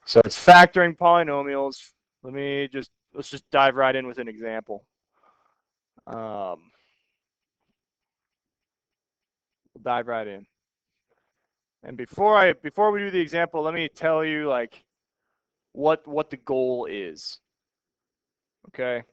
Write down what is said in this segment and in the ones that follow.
So it's factoring polynomials. Let's just dive right in with an example. We'll dive right in. And before we do the example, let me tell you like what the goal is. Okay.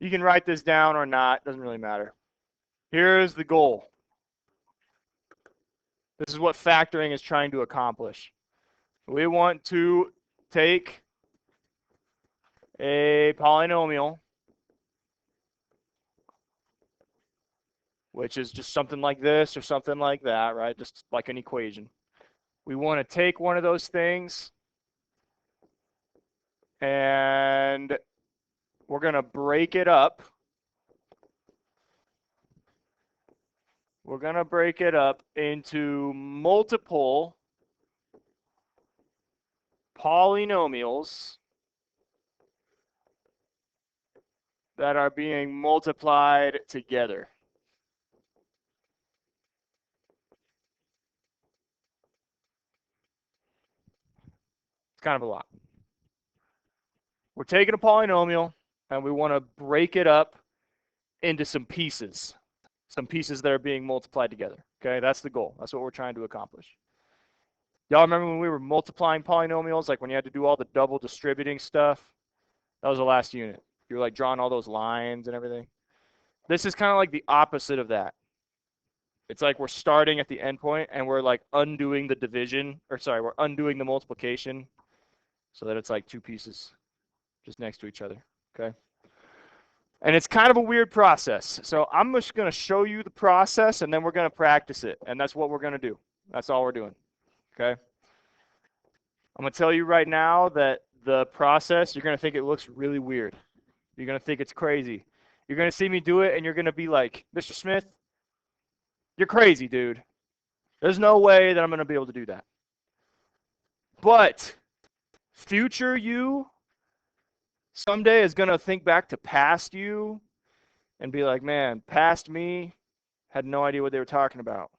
You can write this down or not, doesn't really matter. Here's the goal. This is what factoring is trying to accomplish. We want to take a polynomial, which is just something like this or something like that, right? Just like an equation. We want to take one of those things and we're going to break it up. We're going to break it up into multiple polynomials that are being multiplied together. It's kind of a lot. We're taking a polynomial and we want to break it up into some pieces that are being multiplied together. Okay, that's the goal. That's what we're trying to accomplish. Y'all remember when we were multiplying polynomials, like when you had to do all the double distributing stuff? That was the last unit. You were like drawing all those lines and everything. This is kind of like the opposite of that. It's like we're starting at the end point and we're like undoing the division, or sorry, we're undoing the multiplication so that it's like two pieces just next to each other, okay? And it's kind of a weird process. So I'm just going to show you the process and then we're going to practice it. And that's what we're going to do. That's all we're doing, okay? I'm going to tell you right now that the process, you're going to think it looks really weird. You're going to think it's crazy. You're going to see me do it and you're going to be like, Mr. Smith, you're crazy, dude. There's no way that I'm going to be able to do that. But future you someday is going to think back to past you and be like, man, past me had no idea what they were talking about.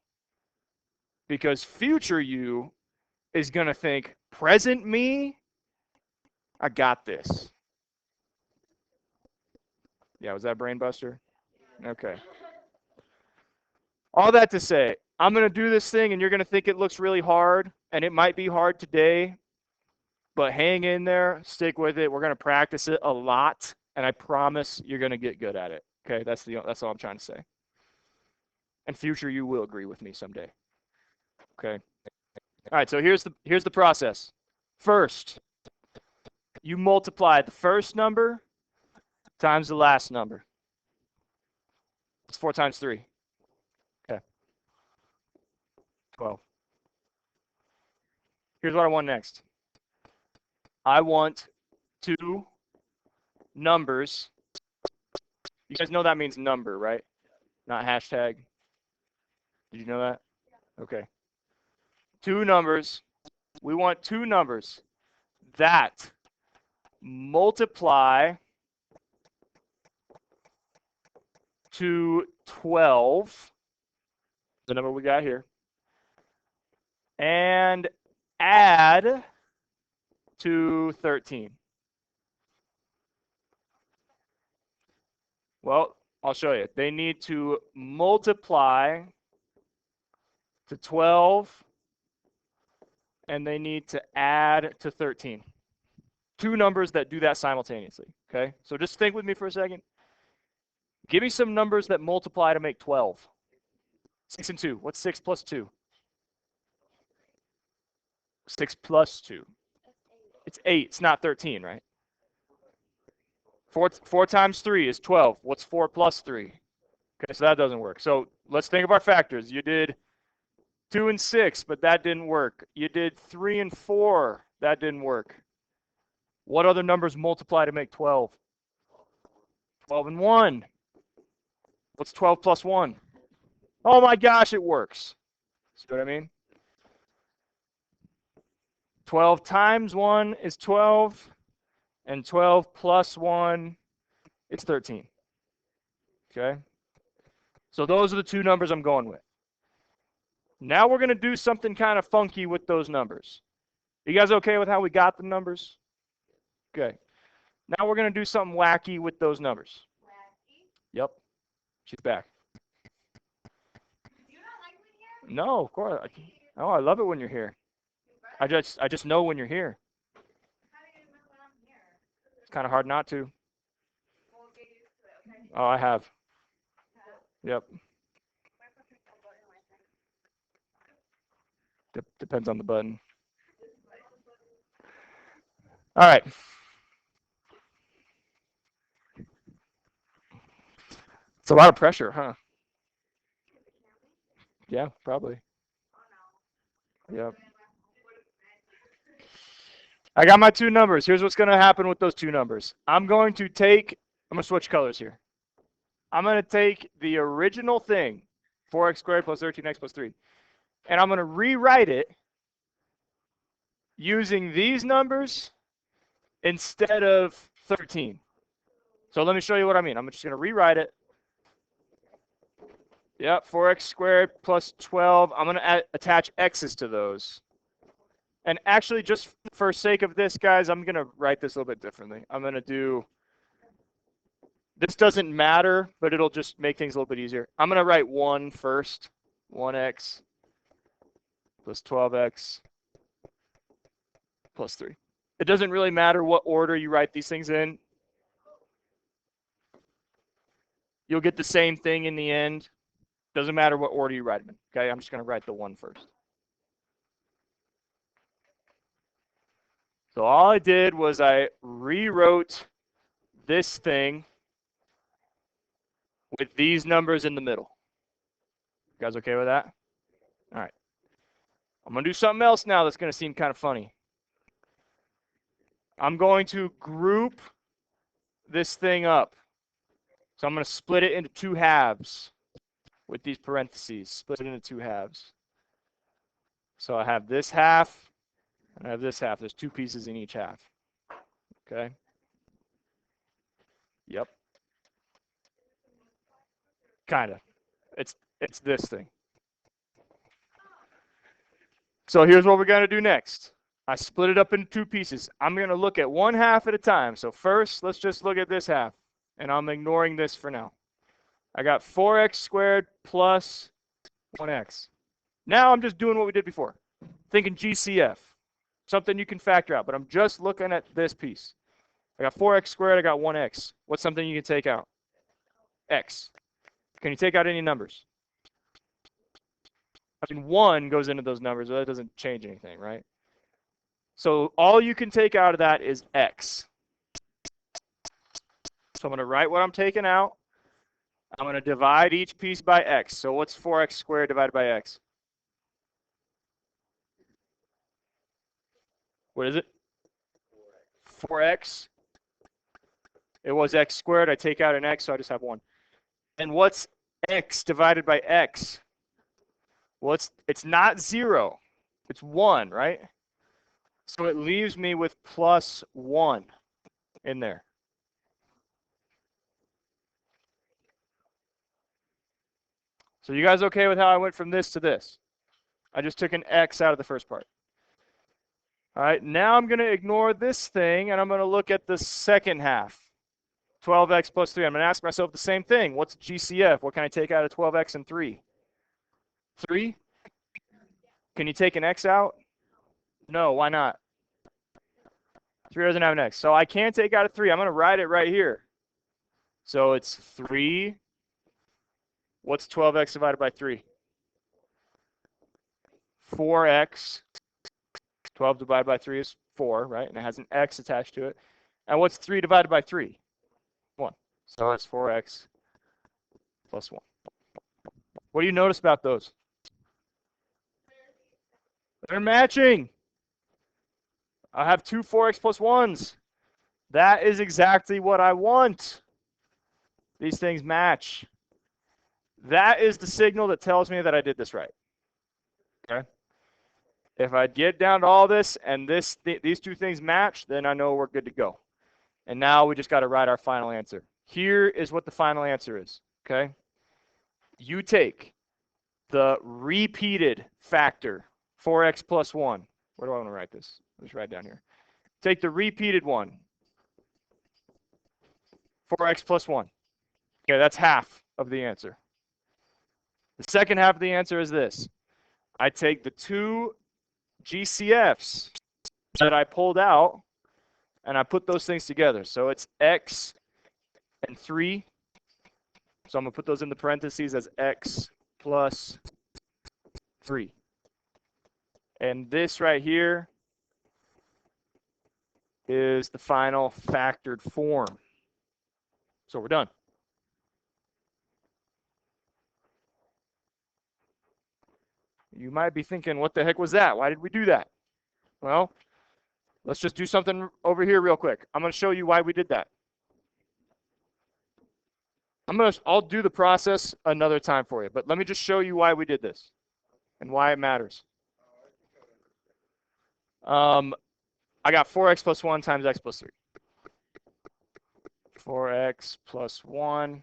Because future you is going to think, present me, I got this. Yeah, was that brain buster? Okay. All that to say, I'm going to do this thing and you're going to think it looks really hard, and it might be hard today, but hang in there, stick with it. We're going to practice it a lot, and I promise you're going to get good at it. Okay, that's all I'm trying to say. And future you will agree with me someday. Okay. All right, so here's the process. First, you multiply the first number times the last number. It's 4 times 3. Okay. 12. Here's what I want next. I want 2 numbers. You guys know that means number, right? Not hashtag. Did you know that? Okay. 2 numbers. We want 2 numbers that multiply to 12, the number we got here, and add to 13. Well, I'll show you. They need to multiply to 12, and they need to add to 13. 2 numbers that do that simultaneously, okay? So just think with me for a second. Give me some numbers that multiply to make 12. 6 and 2. What's 6 plus 2? 6 plus 2. It's 8. It's not 13, right? 4 times 3 is 12. What's 4 plus 3? Okay, so that doesn't work. So let's think of our factors. You did 2 and 6, but that didn't work. You did 3 and 4. That didn't work. What other numbers multiply to make 12? 12 and 1. What's 12 plus 1? Oh my gosh, it works. See what I mean? 12 times 1 is 12, and 12 plus 1 is 13. Okay? So those are the 2 numbers I'm going with. Now we're going to do something kind of funky with those numbers. You guys okay with how we got the numbers? Okay. Now we're going to do something wacky with those numbers. Wacky? Yep. She's back. Do you not like me here? No, of course. Oh, I love it when you're here. I just know when you're here. How do you know when I'm here? It's kind of hard not to. We'll get used to it, okay? Oh, I have. Yep. Where's the control button on my thing? Depends on the button. All right. It's a lot of pressure, huh? Yeah, probably. Oh no. Yep. I got my two numbers. Here's what's going to happen with those two numbers. I'm going to switch colors here. I'm going to take the original thing, 4x squared plus 13x plus 3, and I'm going to rewrite it using these numbers instead of 13. So let me show you what I mean. I'm just going to rewrite it. Yep, 4x squared plus 12. I'm going to attach x's to those. And actually, just for sake of this, guys, I'm going to write this a little bit differently. I'm going to do, this doesn't matter, but it'll just make things a little bit easier. I'm going to write 1 first, 1x plus 12x plus 3. It doesn't really matter what order you write these things in. You'll get the same thing in the end. Doesn't matter what order you write them in. Okay, I'm just going to write the 1 first. So all I did was I rewrote this thing with these numbers in the middle. You guys okay with that? All right. I'm going to do something else now that's going to seem kind of funny. I'm going to group this thing up. So I'm going to split it into 2 halves with these parentheses. Split it into 2 halves. So I have this half, and I have this half. There's 2 pieces in each half. Okay? Yep. Kind of. It's this thing. So here's what we're going to do next. I split it up into 2 pieces. I'm going to look at 1 half at a time. So first, let's just look at this half. And I'm ignoring this for now. I got 4x squared plus 1x. Now I'm just doing what we did before. Thinking GCF. Something you can factor out. But I'm just looking at this piece. I got 4x squared. I got 1x. What's something you can take out? X. Can you take out any numbers? I mean, 1 goes into those numbers, but that doesn't change anything, right? So all you can take out of that is x. So I'm going to write what I'm taking out. I'm going to divide each piece by x. So what's 4x squared divided by x? What is it? 4x. It was x squared. I take out an x, so I just have 1. And what's x divided by x? Well, it's not 0. It's 1, right? So it leaves me with plus 1 in there. So you guys okay with how I went from this to this? I just took an x out of the first part. All right, now I'm going to ignore this thing, and I'm going to look at the second half. 12x plus 3. I'm going to ask myself the same thing. What's GCF? What can I take out of 12x and 3? 3? Can you take an x out? No, why not? 3 doesn't have an x. So I can't take out a 3. I'm going to write it right here. So it's 3. What's 12x divided by 3? 4x. 12 divided by 3 is 4, right? And it has an x attached to it. And what's 3 divided by 3? 1. So it's 4x plus 1. What do you notice about those? They're matching. I have 2 4x plus 1s. That is exactly what I want. These things match. That is the signal that tells me that I did this right. Okay? If I get down to all this and these 2 things match, then I know we're good to go. And now we just got to write our final answer. Here is what the final answer is. Okay? You take the repeated factor, 4x plus 1. Where do I want to write this? Let's write down here. Take the repeated one. 4x plus 1. Okay, that's half of the answer. The second half of the answer is this. I take the two GCFs that I pulled out, and I put those things together. So it's x and 3. So I'm going to put those in the parentheses as x plus 3. And this right here is the final factored form. So we're done. You might be thinking, what the heck was that? Why did we do that? Well, let's just do something over here real quick. I'm going to show you why we did that. I'll do the process another time for you, but let me just show you why we did this and why it matters. I got 4x plus 1 times x plus 3. 4x plus 1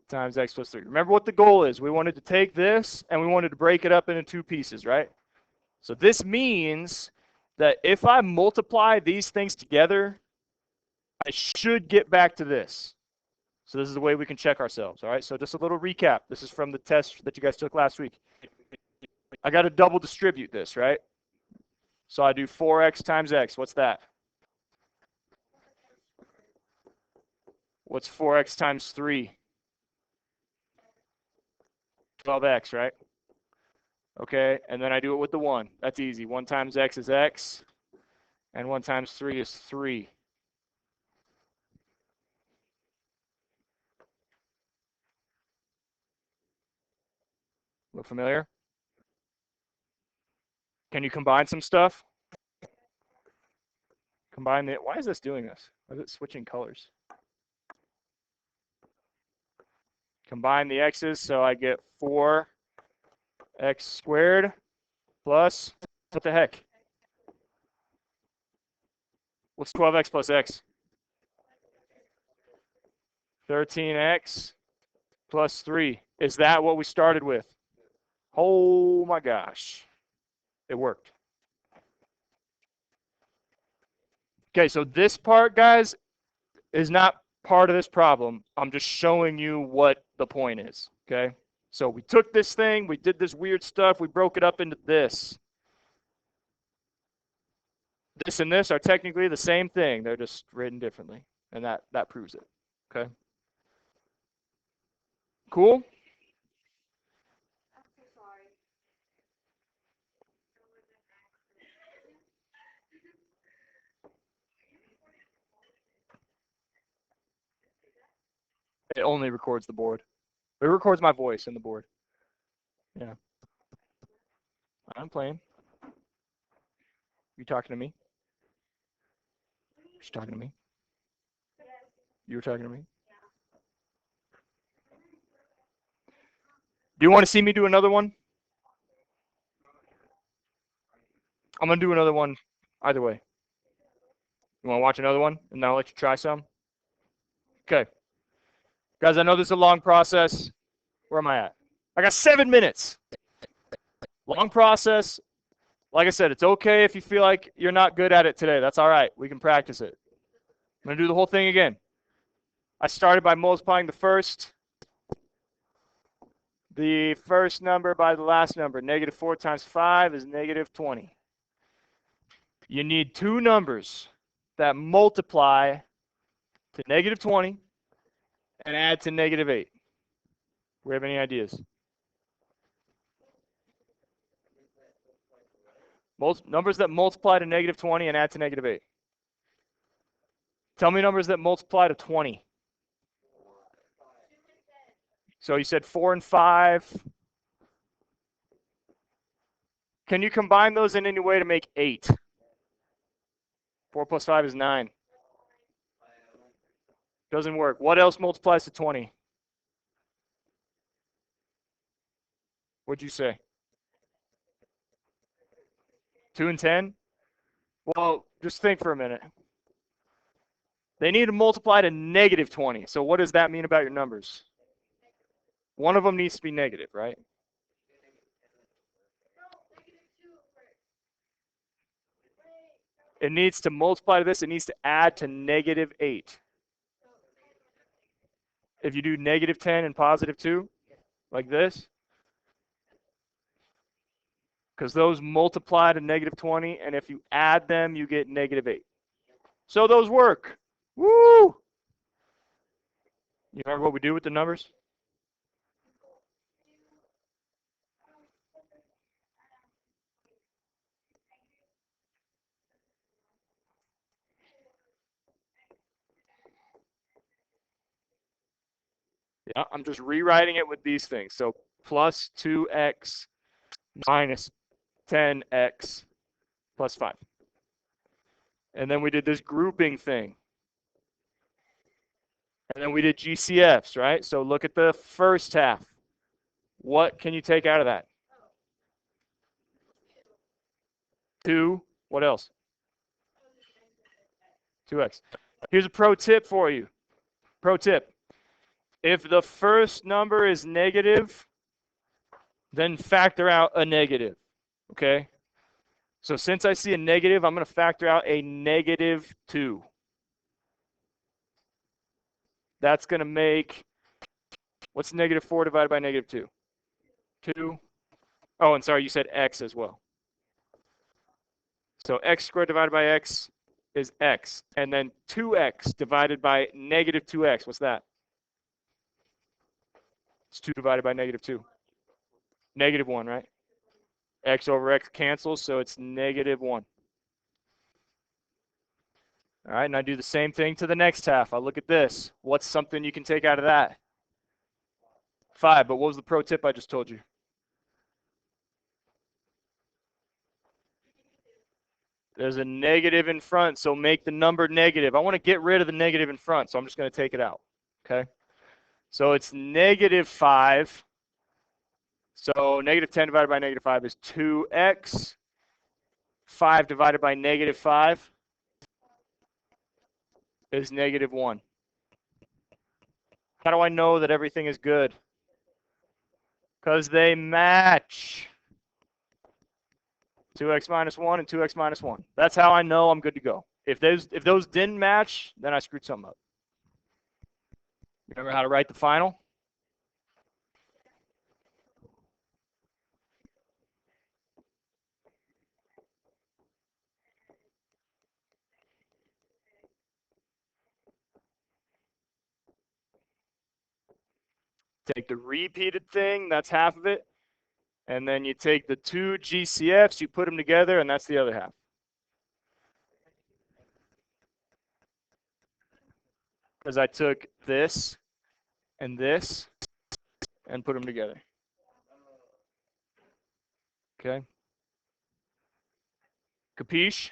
times x plus 3. Remember what the goal is. We wanted to take this and we wanted to break it up into two pieces, right? So this means that if I multiply these things together, I should get back to this. So this is the way we can check ourselves, all right? So just a little recap. This is from the test that you guys took last week. I got to double distribute this, right? So I do 4x times x. What's that? What's 4x times 3? 12x, right? Okay, and then I do it with the 1. That's easy. 1 times x is x, and 1 times 3 is 3. Look familiar? Can you combine some stuff? Combine it. Why is this doing this? Why is it switching colors? Combine the x's, so I get 4x squared plus, what the heck? What's 12x plus x? 13x plus 3. Is that what we started with? Oh my gosh. It worked. Okay, so this part, guys, is not part of this problem. I'm just showing you what the point is, okay? So we took this thing, we did this weird stuff, we broke it up into this. This and this are technically the same thing. They're just written differently, and that proves it, okay? Cool? I'm so sorry. It only records the board. It records my voice in the board. Yeah. I'm playing. You talking to me? You talking to me? You were talking to me? Do you want to see me do another one? I'm going to do another one either way. You want to watch another one? And then I'll let you try some? Okay. Guys, I know this is a long process. Where am I at? I got 7 minutes. Long process. Like I said, it's okay if you feel like you're not good at it today. That's all right. We can practice it. I'm going to do the whole thing again. I started by multiplying the first number by the last number. Negative 4 times 5 is negative 20. You need two numbers that multiply to negative 20 and add to negative 8. We have any ideas? Numbers that multiply to negative 20 and add to negative 8. Tell me numbers that multiply to 20. So you said 4 and 5. Can you combine those in any way to make 8? 4 plus 5 is 9. Doesn't work. What else multiplies to 20? What'd you say? 2 and 10? Well, just think for a minute. They need to multiply to negative 20. So what does that mean about your numbers? One of them needs to be negative, right? It needs to multiply to this. It needs to add to negative 8. If you do negative 10 and positive 2, like this, because those multiply to negative 20, and if you add them, you get negative 8. So those work. Woo! You remember what we do with the numbers? Yeah, I'm just rewriting it with these things. So plus 2x minus 10x plus 5. And then we did this grouping thing. And then we did GCFs, right? So look at the first half. What can you take out of that? 2. What else? 2x. Here's a pro tip for you. Pro tip. If the first number is negative, then factor out a negative. Okay? So since I see a negative, I'm going to factor out a negative 2. That's going to make, what's negative 4 divided by negative 2? 2. Oh, and sorry, you said x as well. So x squared divided by x is x. And then 2x divided by negative 2x, what's that? It's 2 divided by negative 2. Negative 1, right? X over x cancels, so it's negative 1. All right, and I do the same thing to the next half. I look at this. What's something you can take out of that? 5, but what was the pro tip I just told you? There's a negative in front, so make the number negative. I want to get rid of the negative in front, so I'm just going to take it out, okay? So it's negative 5. So negative 10 divided by negative 5 is 2x. 5 divided by negative 5 is negative 1. How do I know that everything is good? Because they match. 2x minus 1 and 2x minus 1. That's how I know I'm good to go. If those didn't match, then I screwed something up. Remember how to write the final? Take the repeated thing, that's half of it. And then you take the 2 GCFs, you put them together, and that's the other half. Because I took this and put them together. Okay? Capiche?